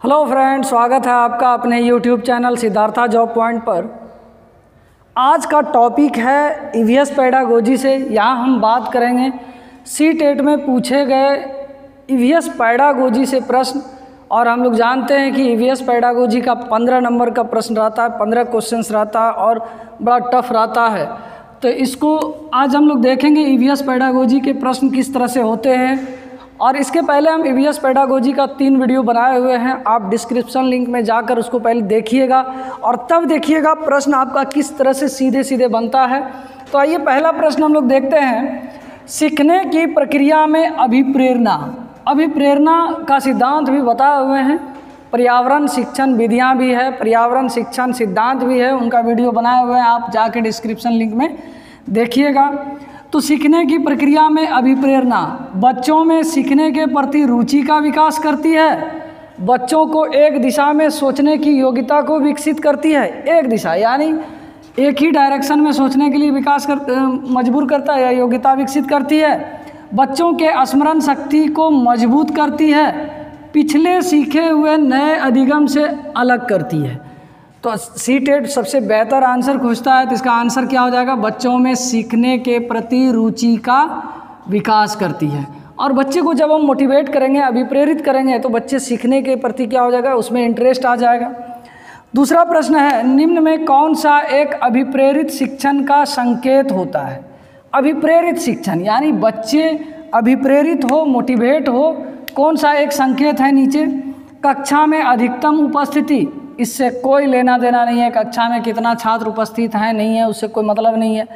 Hello friend, स्वागत है आपका अपने YouTube channel Siddhartha job point पर। आज का टॉपिक है ईवीएस पेडागोजी से। यहाँ हम बात करेंगे सी-टेट में पूछे गए ईवीएस पेडागोजी से प्रश्न। और हम लोग जानते हैं कि ईवीएस पेडागोजी का 15 नंबर का प्रश्न रहता है, 15 क्वेश्चंस रहता है और बड़ा टफ रहता है। तो इसको आज हम लोग देखेंगे ईवीएस पेडागोजी के प्रश्न किस तरह से होते हैं। और इसके पहले हम ईवीएस पेडागोजी का 3 वीडियो बनाए हुए हैं, आप डिस्क्रिप्शन लिंक में जाकर उसको पहले देखिएगा और तब देखिएगा प्रश्न आपका किस तरह से सीधे सीधे बनता है। तो आइए पहला प्रश्न हम लोग देखते हैं। सीखने की प्रक्रिया में अभिप्रेरणा का सिद्धांत भी बताए हुए हैं। पर्यावरण शिक्षण विधियाँ भी है, पर्यावरण शिक्षण सिद्धांत भी है, उनका वीडियो बनाए हुए हैं, आप जाके डिस्क्रिप्शन लिंक में देखिएगा। तो सीखने की प्रक्रिया में अभिप्रेरणा बच्चों में सीखने के प्रति रुचि का विकास करती है, बच्चों को एक दिशा में सोचने की योग्यता को विकसित करती है। एक दिशा यानी एक ही डायरेक्शन में सोचने के लिए मजबूर करता है या योग्यता विकसित करती है। बच्चों के स्मरण शक्ति को मजबूत करती है, पिछले सीखे हुए नए अधिगम से अलग करती है। तो सी-टेट सबसे बेहतर आंसर खोजता है, तो इसका आंसर क्या हो जाएगा? बच्चों में सीखने के प्रति रुचि का विकास करती है। और बच्चे को जब हम मोटिवेट करेंगे, अभिप्रेरित करेंगे, तो बच्चे सीखने के प्रति क्या हो जाएगा? उसमें इंटरेस्ट आ जाएगा। दूसरा प्रश्न है, निम्न में कौन सा एक अभिप्रेरित शिक्षण का संकेत होता है? अभिप्रेरित शिक्षण यानी बच्चे अभिप्रेरित हो, मोटिवेट हो, कौन सा एक संकेत है? नीचे कक्षा में अधिकतम उपस्थिति, इससे कोई लेना देना नहीं है। कक्षा में कितना छात्र उपस्थित हैं नहीं है, उससे कोई मतलब नहीं है।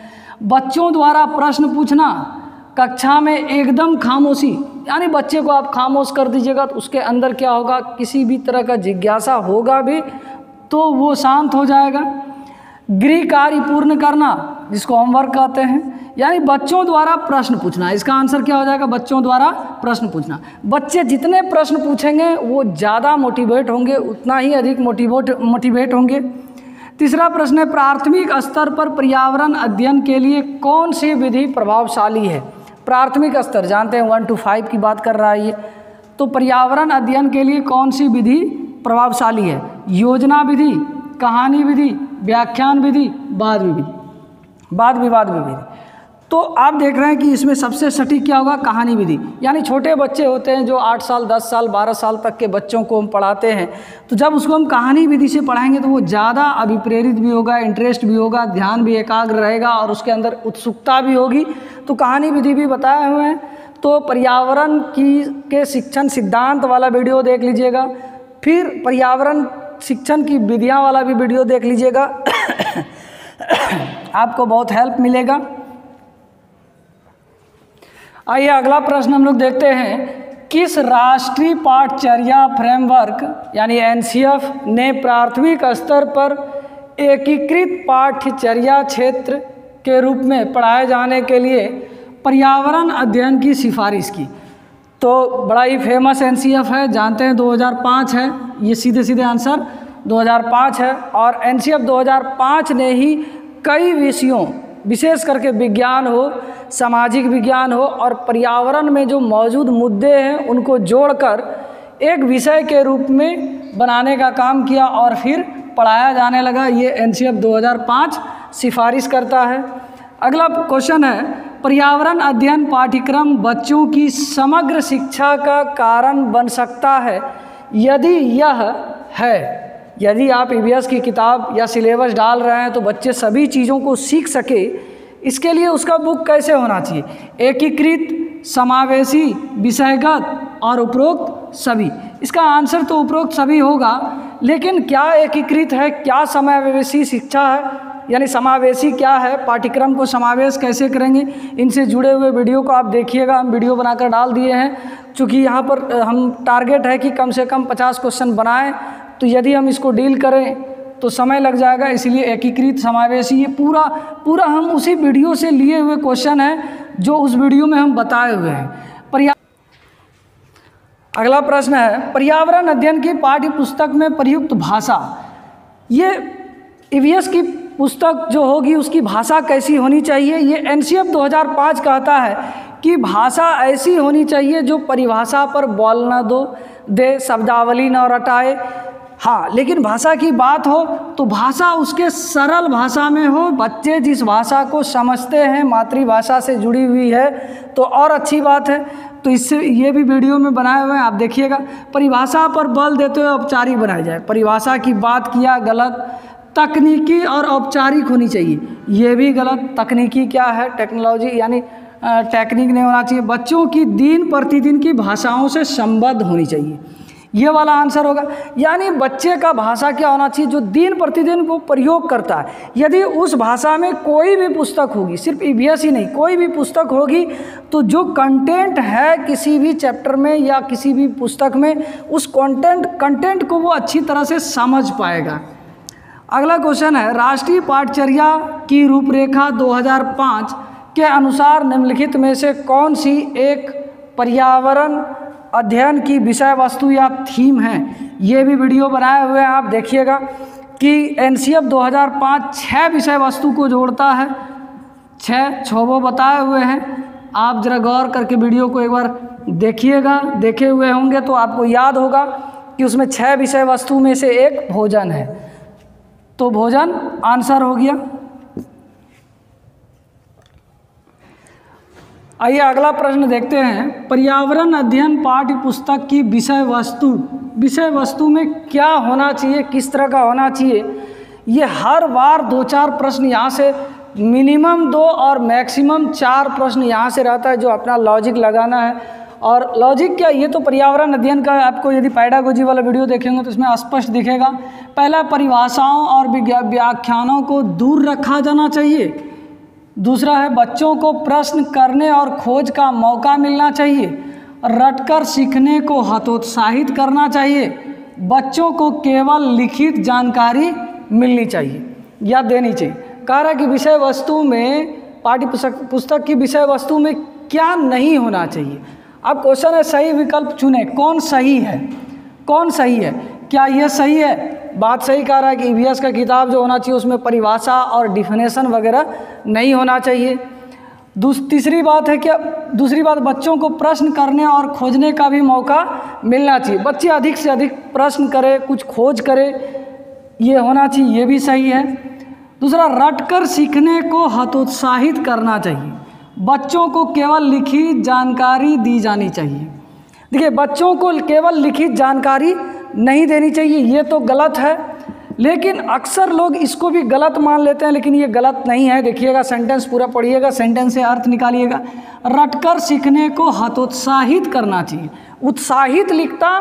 बच्चों द्वारा प्रश्न पूछना, कक्षा में एकदम खामोशी यानी बच्चे को आप खामोश कर दीजिएगा तो उसके अंदर क्या होगा? किसी भी तरह का जिज्ञासा होगा भी तो वो शांत हो जाएगा। गृह कार्य पूर्ण करना, जिसको होमवर्क कहते हैं, यानी बच्चों द्वारा प्रश्न पूछना। इसका आंसर क्या हो जाएगा? बच्चों द्वारा प्रश्न पूछना। बच्चे जितने प्रश्न पूछेंगे वो ज़्यादा मोटिवेट होंगे, उतना ही अधिक मोटिवेट होंगे। तीसरा प्रश्न है, प्राथमिक स्तर पर पर्यावरण अध्ययन के लिए कौन सी विधि प्रभावशाली है? प्राथमिक स्तर जानते हैं 1 to 5 की बात कर रहा है ये। तो पर्यावरण अध्ययन के लिए कौन सी विधि प्रभावशाली है? योजना विधि, कहानी विधि, व्याख्यान विधि, वाद विवाद विधि। तो आप देख रहे हैं कि इसमें सबसे सटीक क्या होगा? कहानी विधि। यानी छोटे बच्चे होते हैं जो 8 साल 10 साल 12 साल तक के बच्चों को हम पढ़ाते हैं, तो जब उसको हम कहानी विधि से पढ़ाएंगे तो वो ज़्यादा अभिप्रेरित भी होगा, इंटरेस्ट भी होगा, ध्यान भी एकाग्र रहेगा और उसके अंदर उत्सुकता भी होगी। तो कहानी विधि भी बताए हुए हैं। तो पर्यावरण के शिक्षण सिद्धांत वाला वीडियो देख लीजिएगा, फिर पर्यावरण शिक्षण की विधियाँ वाला भी वीडियो देख लीजिएगा आपको बहुत हेल्प मिलेगा। आइए अगला प्रश्न हम लोग देखते हैं। किस राष्ट्रीय पाठचर्या फ्रेमवर्क यानी एनसीएफ ने प्राथमिक स्तर पर एकीकृत पाठ्यचर्या क्षेत्र के रूप में पढ़ाए जाने के लिए पर्यावरण अध्ययन की सिफारिश की? तो बड़ा ही फेमस एनसीएफ है, जानते हैं 2005 है, ये सीधे सीधे आंसर 2005 है। और एनसीएफ 2005 ने ही कई विषयों, विशेष करके विज्ञान हो, सामाजिक विज्ञान हो और पर्यावरण में जो मौजूद मुद्दे हैं उनको जोड़कर एक विषय के रूप में बनाने का काम किया और फिर पढ़ाया जाने लगा। ये एनसीएफ 2005 सिफारिश करता है। अगला क्वेश्चन है, पर्यावरण अध्ययन पाठ्यक्रम बच्चों की समग्र शिक्षा का कारण बन सकता है? यदि यह है, यदि आप ईवीएस की किताब या सिलेबस डाल रहे हैं तो बच्चे सभी चीज़ों को सीख सके, इसके लिए उसका बुक कैसे होना चाहिए? एकीकृत, समावेशी, विषयगत और उपरोक्त सभी। इसका आंसर तो उपरोक्त सभी होगा, लेकिन क्या एकीकृत है, क्या समावेशी शिक्षा है, यानी समावेशी क्या है, पाठ्यक्रम को समावेश कैसे करेंगे, इनसे जुड़े हुए वीडियो को आप देखिएगा। हम वीडियो बनाकर डाल दिए हैं, चूँकि यहाँ पर हम टारगेट है कि कम से कम 50 क्वेश्चन बनाएं, तो यदि हम इसको डील करें तो समय लग जाएगा। इसलिए एकीकृत, समावेशी, ये पूरा हम उसी वीडियो से लिए हुए क्वेश्चन हैं जो उस वीडियो में हम बताए हुए हैं। अगला प्रश्न है, पर्यावरण अध्ययन की पाठ्य पुस्तक में प्रयुक्त भाषा, ये ईवीएस की पुस्तक जो होगी उसकी भाषा कैसी होनी चाहिए? ये एनसीएफ 2005 कहता है कि भाषा ऐसी होनी चाहिए जो परिभाषा पर बॉल न दे, शब्दावली न रटाए। हाँ, लेकिन भाषा की बात हो तो भाषा उसके सरल भाषा में हो, बच्चे जिस भाषा को समझते हैं, मातृभाषा से जुड़ी हुई है तो और अच्छी बात है। तो इससे ये भी वीडियो में बनाए हुए हैं, आप देखिएगा। परिभाषा पर बल देते हुए औपचारिक बनाया जाए, परिभाषा की बात किया गलत। तकनीकी और औपचारिक होनी चाहिए, ये भी गलत। तकनीकी क्या है? टेक्नोलॉजी, यानी टेक्निक नहीं होना चाहिए। बच्चों की दिन प्रतिदिन की भाषाओं से संबद्ध होनी चाहिए, ये वाला आंसर होगा। यानी बच्चे का भाषा क्या होना चाहिए? जो दिन प्रतिदिन वो प्रयोग करता है। यदि उस भाषा में कोई भी पुस्तक होगी, सिर्फ ईवीएस ही नहीं, कोई भी पुस्तक होगी, तो जो कंटेंट है किसी भी चैप्टर में या किसी भी पुस्तक में, उस कंटेंट को वो अच्छी तरह से समझ पाएगा। अगला क्वेश्चन है, राष्ट्रीय पाठचर्या की रूपरेखा 2005 के अनुसार निम्नलिखित में से कौन सी एक पर्यावरण अध्ययन की विषय वस्तु या थीम है? ये भी वीडियो बनाए हुए हैं, आप देखिएगा कि एनसीएफ 2005 6 विषय वस्तु को जोड़ता है। 6 वो बताए हुए हैं। आप जरा गौर करके वीडियो को एक बार देखिएगा, देखे हुए होंगे तो आपको याद होगा कि उसमें 6 विषय वस्तु में से एक भोजन है, तो भोजन आंसर हो गया। आइए अगला प्रश्न देखते हैं। पर्यावरण अध्ययन पाठ्य पुस्तक की विषय वस्तु में क्या होना चाहिए, किस तरह का होना चाहिए? ये हर बार 2-4 प्रश्न यहाँ से, मिनिमम 2 और मैक्सिमम 4 प्रश्न यहाँ से रहता है, जो अपना लॉजिक लगाना है। और लॉजिक क्या, ये तो पर्यावरण अध्ययन का आपको यदि पैडागोजी वाला वीडियो देखेंगे तो इसमें स्पष्ट दिखेगा। पहला, परिभाषाओं और व्याख्यानों को दूर रखा जाना चाहिए। दूसरा है, बच्चों को प्रश्न करने और खोज का मौका मिलना चाहिए। रटकर सीखने को हतोत्साहित करना चाहिए। बच्चों को केवल लिखित जानकारी मिलनी चाहिए या देनी चाहिए। कह रहा है कि विषय वस्तु में, पाठ्य पुस्तक की विषय वस्तु में क्या नहीं होना चाहिए। अब क्वेश्चन है, सही विकल्प चुने। कौन सही है? कौन सही है? क्या यह सही है? बात सही कह रहा है कि ईवीएस का किताब जो होना चाहिए उसमें परिभाषा और डिफिनेशन वगैरह नहीं होना चाहिए। तीसरी बात है क्या? दूसरी बात, बच्चों को प्रश्न करने और खोजने का भी मौका मिलना चाहिए। बच्चे अधिक से अधिक प्रश्न करें, कुछ खोज करें, ये होना चाहिए, ये भी सही है। दूसरा, रटकर सीखने को हतोत्साहित करना चाहिए। बच्चों को केवल लिखित जानकारी दी जानी चाहिए। देखिए, बच्चों को केवल लिखित जानकारी नहीं देनी चाहिए, ये तो गलत है, लेकिन अक्सर लोग इसको भी गलत मान लेते हैं, लेकिन ये गलत नहीं है। देखिएगा, सेंटेंस पूरा पढ़िएगा, सेंटेंस से अर्थ निकालिएगा। रटकर सीखने को हतोत्साहित करना चाहिए। उत्साहित लिखता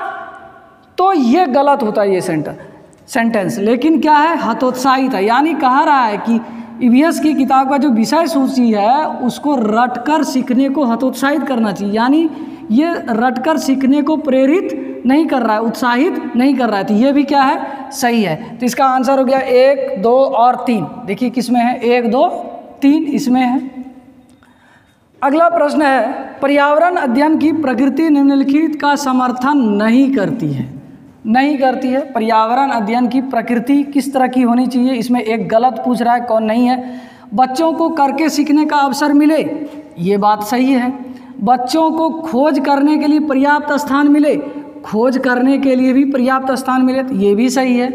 तो ये गलत होता है ये सेंटेंस, लेकिन क्या है? हतोत्साहित है। यानी कह रहा है कि ईवीएस की किताब का जो विषय सूची है उसको रटकर सीखने को हतोत्साहित करना चाहिए। यानी ये रटकर सीखने को प्रेरित नहीं कर रहा है, उत्साहित नहीं कर रहा है। तो ये भी क्या है? सही है। तो इसका आंसर हो गया 1, 2 और 3। देखिए किस में है? 1, 2, 3 इसमें है। अगला प्रश्न है, पर्यावरण अध्ययन की प्रकृति निम्नलिखित का समर्थन नहीं करती है। नहीं करती है। पर्यावरण अध्ययन की प्रकृति किस तरह की होनी चाहिए? इसमें एक गलत पूछ रहा है, कौन नहीं है? बच्चों को करके सीखने का अवसर मिले, ये बात सही है। बच्चों को खोज करने के लिए पर्याप्त स्थान मिले, खोज करने के लिए भी पर्याप्त स्थान मिले, तो ये भी सही है।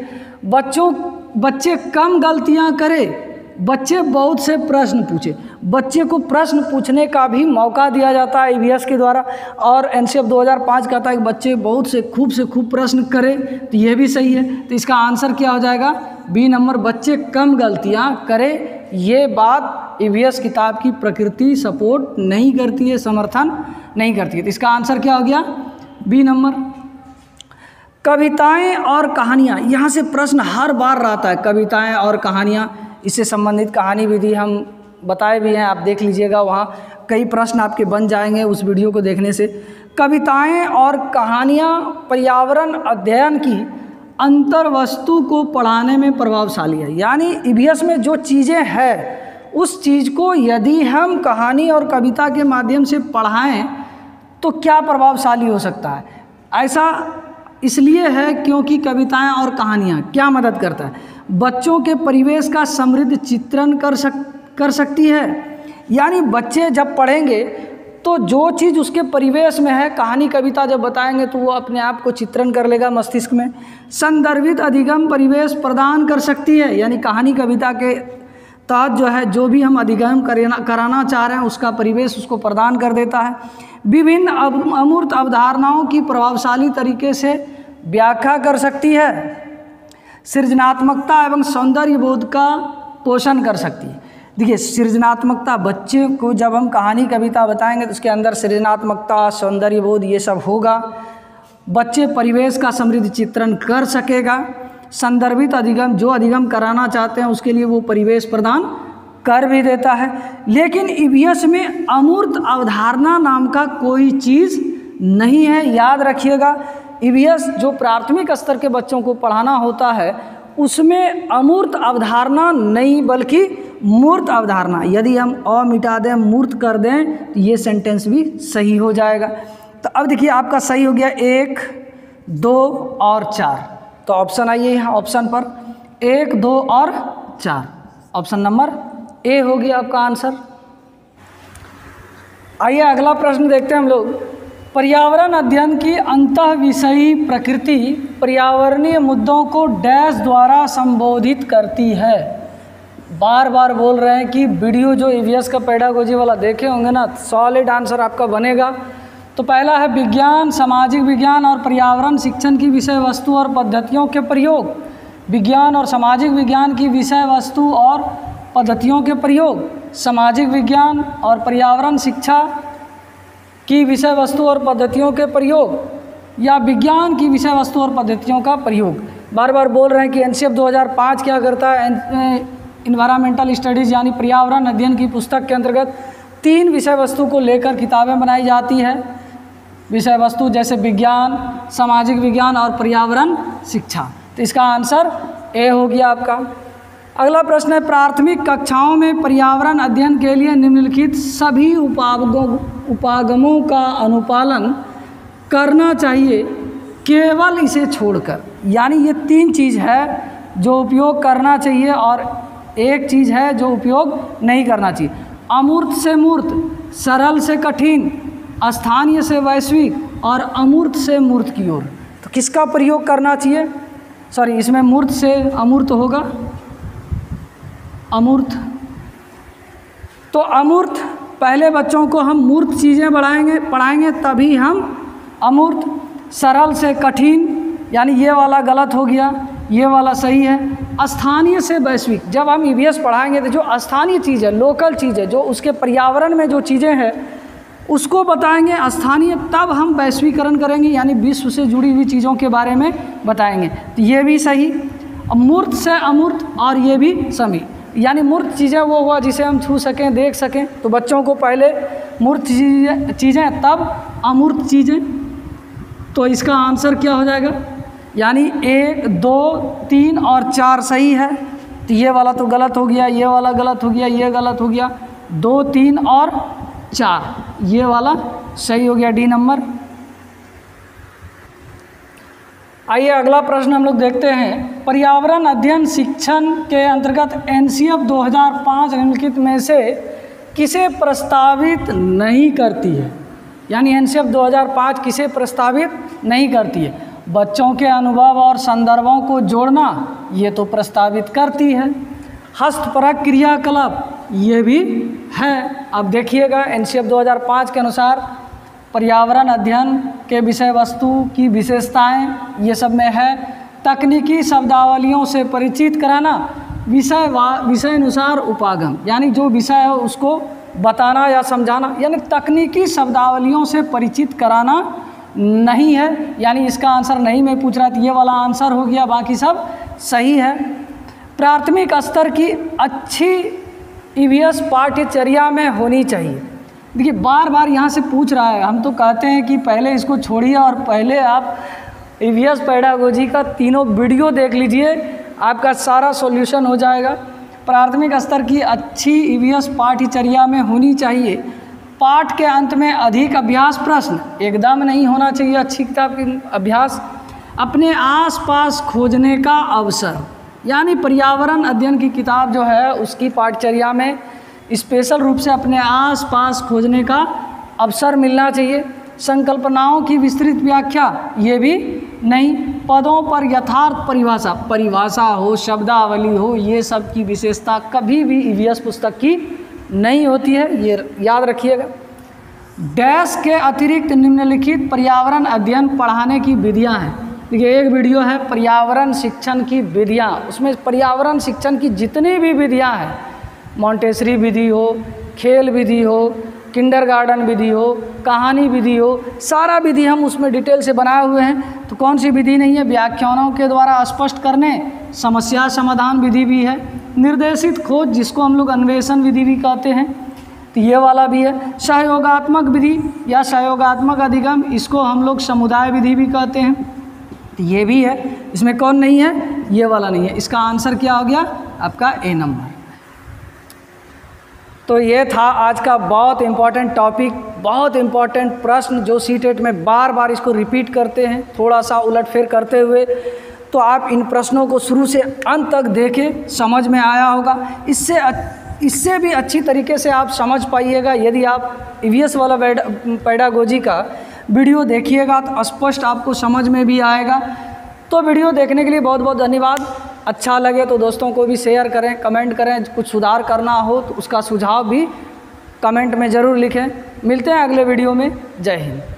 बच्चे कम गलतियां करें, बच्चे बहुत से प्रश्न पूछे, बच्चे को प्रश्न पूछने का भी मौका दिया जाता है ईवीएस के द्वारा। और एनसीएफ 2005 कहता है कि बच्चे बहुत से खूब प्रश्न करें, तो ये भी सही है। तो इसका आंसर क्या हो जाएगा? बी नंबर, बच्चे कम गलतियां करें। ये बात ईवीएस किताब की प्रकृति सपोर्ट नहीं करती है, समर्थन नहीं करती है। तो इसका आंसर क्या हो गया? B number. कविताएं और कहानियाँ, यहाँ से प्रश्न हर बार रहता है। कविताएं और कहानियाँ, इससे संबंधित कहानी विधि हम बताए भी हैं, आप देख लीजिएगा, वहाँ कई प्रश्न आपके बन जाएंगे उस वीडियो को देखने से। कविताएं और कहानियाँ पर्यावरण अध्ययन की अंतर वस्तु को पढ़ाने में प्रभावशाली है। यानी ईवीएस में जो चीज़ें हैं उस चीज़ को यदि हम कहानी और कविता के माध्यम से पढ़ाएं तो क्या प्रभावशाली हो सकता है? ऐसा इसलिए है क्योंकि कविताएं और कहानियाँ क्या मदद करता है? बच्चों के परिवेश का समृद्ध चित्रण कर सकती है। यानी बच्चे जब पढ़ेंगे तो जो चीज़ उसके परिवेश में है, कहानी कविता जब बताएंगे तो वो अपने आप को चित्रण कर लेगा मस्तिष्क में। संदर्भित अधिगम परिवेश प्रदान कर सकती है, यानी कहानी कविता के तहत जो है जो भी हम अधिगम कराना चाह रहे हैं उसका परिवेश उसको प्रदान कर देता है। विभिन्न अमूर्त अवधारणाओं की प्रभावशाली तरीके से व्याख्या कर सकती है। सृजनात्मकता एवं सौंदर्य बोध का पोषण कर सकती है। देखिए, सृजनात्मकता, बच्चे को जब हम कहानी कविता बताएंगे तो उसके अंदर सृजनात्मकता, सौंदर्य बोध ये सब होगा। बच्चे परिवेश का समृद्ध चित्रण कर सकेगा। संदर्भित अधिगम, जो अधिगम कराना चाहते हैं उसके लिए वो परिवेश प्रदान कर भी देता है। लेकिन ईवीएस में अमूर्त अवधारणा नाम का कोई चीज़ नहीं है, याद रखिएगा। ईवीएस जो प्राथमिक स्तर के बच्चों को पढ़ाना होता है उसमें अमूर्त अवधारणा नहीं बल्कि मूर्त अवधारणा। यदि हम अ मिटा दें, मूर्त कर दें तो ये सेंटेंस भी सही हो जाएगा। तो अब देखिए आपका सही हो गया 1, 2 और 4। तो ऑप्शन आइए यहाँ, ऑप्शन पर 1, 2 और 4, ऑप्शन नंबर ए हो गया आपका आंसर। आइए अगला प्रश्न देखते हैं हम लोग। पर्यावरण अध्ययन की अंतः विषयी प्रकृति पर्यावरणीय मुद्दों को डैश द्वारा संबोधित करती है। बार बार बोल रहे हैं कि वीडियो जो ईवीएस का पेडागोजी वाला देखे होंगे ना, सॉलिड आंसर आपका बनेगा। तो पहला है विज्ञान, सामाजिक विज्ञान और पर्यावरण शिक्षण की विषय वस्तु और पद्धतियों के प्रयोग। विज्ञान और सामाजिक विज्ञान की विषय वस्तु और पद्धतियों के प्रयोग, सामाजिक विज्ञान और पर्यावरण शिक्षा की विषय वस्तु और पद्धतियों के प्रयोग, या विज्ञान की विषय वस्तु और पद्धतियों का प्रयोग। बार बार बोल रहे हैं कि एनसीएफ 2005 क्या करता है, इन्वायरमेंटल स्टडीज़ यानी पर्यावरण अध्ययन की पुस्तक के अंतर्गत 3 विषय वस्तु को लेकर किताबें बनाई जाती है। विषय वस्तु जैसे विज्ञान, सामाजिक विज्ञान और पर्यावरण शिक्षा। तो इसका आंसर ए हो गया आपका। अगला प्रश्न है, प्राथमिक कक्षाओं में पर्यावरण अध्ययन के लिए निम्नलिखित सभी उपागमों का अनुपालन करना चाहिए केवल इसे छोड़कर। यानी ये 3 चीज़ है जो उपयोग करना चाहिए और एक चीज़ है जो उपयोग नहीं करना चाहिए। अमूर्त से मूर्त, सरल से कठिन, स्थानीय से वैश्विक और अमूर्त से मूर्त की ओर। तो किसका प्रयोग करना चाहिए? सॉरी, इसमें मूर्त से अमूर्त होगा, अमूर्त। तो अमूर्त पहले बच्चों को हम मूर्त चीज़ें पढ़ाएंगे तभी हम अमूर्त। सरल से कठिन, यानी ये वाला गलत हो गया, ये वाला सही है। स्थानीय से वैश्विक, जब हम ईवीएस पढ़ाएंगे तो जो स्थानीय चीज़ है, लोकल चीज़ है, जो उसके पर्यावरण में जो चीज़ें हैं उसको बताएंगे स्थानीय, तब हम वैश्वीकरण करेंगे यानी विश्व से जुड़ी हुई चीज़ों के बारे में बताएंगे। तो ये भी सही। मूर्त से अमूर्त और ये भी समी, यानी मूर्त चीज़ें वो हुआ जिसे हम छू सकें, देख सकें। तो बच्चों को पहले मूर्त चीज़ें तब अमूर्त चीज़ें। तो इसका आंसर क्या हो जाएगा? यानी 1, 2, 3 और 4 सही है। तो ये वाला तो गलत हो गया, ये वाला गलत हो गया, ये गलत हो गया। 2, 3 और 4 ये वाला सही हो गया, डी नंबर। आइए अगला प्रश्न हम लोग देखते हैं। पर्यावरण अध्ययन शिक्षण के अंतर्गत एनसीएफ 2005 निम्नलिखित में से किसे प्रस्तावित नहीं करती है? यानी एनसीएफ 2005 किसे प्रस्तावित नहीं करती है? बच्चों के अनुभव और संदर्भों को जोड़ना, ये तो प्रस्तावित करती है। हस्तपरक क्रियाकलाप, ये भी है। अब देखिएगा एनसीएफ 2005 के अनुसार पर्यावरण अध्ययन के विषय वस्तु की विशेषताएं ये सब में है। तकनीकी शब्दावलियों से परिचित कराना, विषय अनुसार उपागम, यानी जो विषय है उसको बताना या समझाना, यानी तकनीकी शब्दावलियों से परिचित कराना नहीं है। यानी इसका आंसर नहीं मैं पूछ रहा था, ये वाला आंसर हो गया, बाकी सब सही है। प्राथमिक स्तर की अच्छी ईवीएस पाठ्यचर्या में होनी चाहिए। देखिए बार बार यहाँ से पूछ रहा है, हम तो कहते हैं कि पहले इसको छोड़िए और पहले आप ईवीएस पेडागोजी का तीनों वीडियो देख लीजिए, आपका सारा सॉल्यूशन हो जाएगा। प्राथमिक स्तर की अच्छी ईवीएस पाठ्यचर्या में होनी चाहिए। पाठ के अंत में अधिक अभ्यास प्रश्न एकदम नहीं होना चाहिए। अच्छी किताब की अभ्यास, अपने आसपास खोजने का अवसर, यानी पर्यावरण अध्ययन की किताब जो है उसकी पाठ्यचर्या में स्पेशल रूप से अपने आसपास खोजने का अवसर मिलना चाहिए। संकल्पनाओं की विस्तृत व्याख्या ये भी नहीं। पदों पर यथार्थ परिभाषा हो, शब्दावली हो, ये सब की विशेषता कभी भी ईवीएस पुस्तक की नहीं होती है, ये याद रखिएगा। डैश के अतिरिक्त निम्नलिखित पर्यावरण अध्ययन पढ़ाने की विधियां हैं। देखिए एक वीडियो है पर्यावरण शिक्षण की विधियां, उसमें पर्यावरण शिक्षण की जितनी भी विधियां हैं, मॉन्टेसरी विधि हो, खेल विधि हो, किंडरगार्टन विधि हो, कहानी विधि हो, सारा विधि हम उसमें डिटेल से बनाए हुए हैं। तो कौन सी विधि नहीं है? व्याख्यानों के द्वारा स्पष्ट करने, समस्या समाधान विधि भी है, निर्देशित खोज जिसको हम लोग अन्वेषण विधि भी कहते हैं, तो ये वाला भी है। सहयोगात्मक विधि या सहयोगात्मक अधिगम, इसको हम लोग समुदाय विधि भी कहते हैं, तो ये भी है। इसमें कौन नहीं है? ये वाला नहीं है। इसका आंसर क्या हो गया आपका ए नंबर। तो ये था आज का बहुत इम्पॉर्टेंट टॉपिक, बहुत इम्पॉर्टेंट प्रश्न जो सीटेट में बार बार इसको रिपीट करते हैं, थोड़ा सा उलटफेर करते हुए। तो आप इन प्रश्नों को शुरू से अंत तक देखें, समझ में आया होगा। इससे भी अच्छी तरीके से आप समझ पाइएगा यदि आप ईवीएस वाला पेडागोजी का वीडियो देखिएगा तो स्पष्ट आपको समझ में भी आएगा। तो वीडियो देखने के लिए बहुत बहुत धन्यवाद। अच्छा लगे तो दोस्तों को भी शेयर करें, कमेंट करें, कुछ सुधार करना हो तो उसका सुझाव भी कमेंट में ज़रूर लिखें। मिलते हैं अगले वीडियो में। जय हिंद।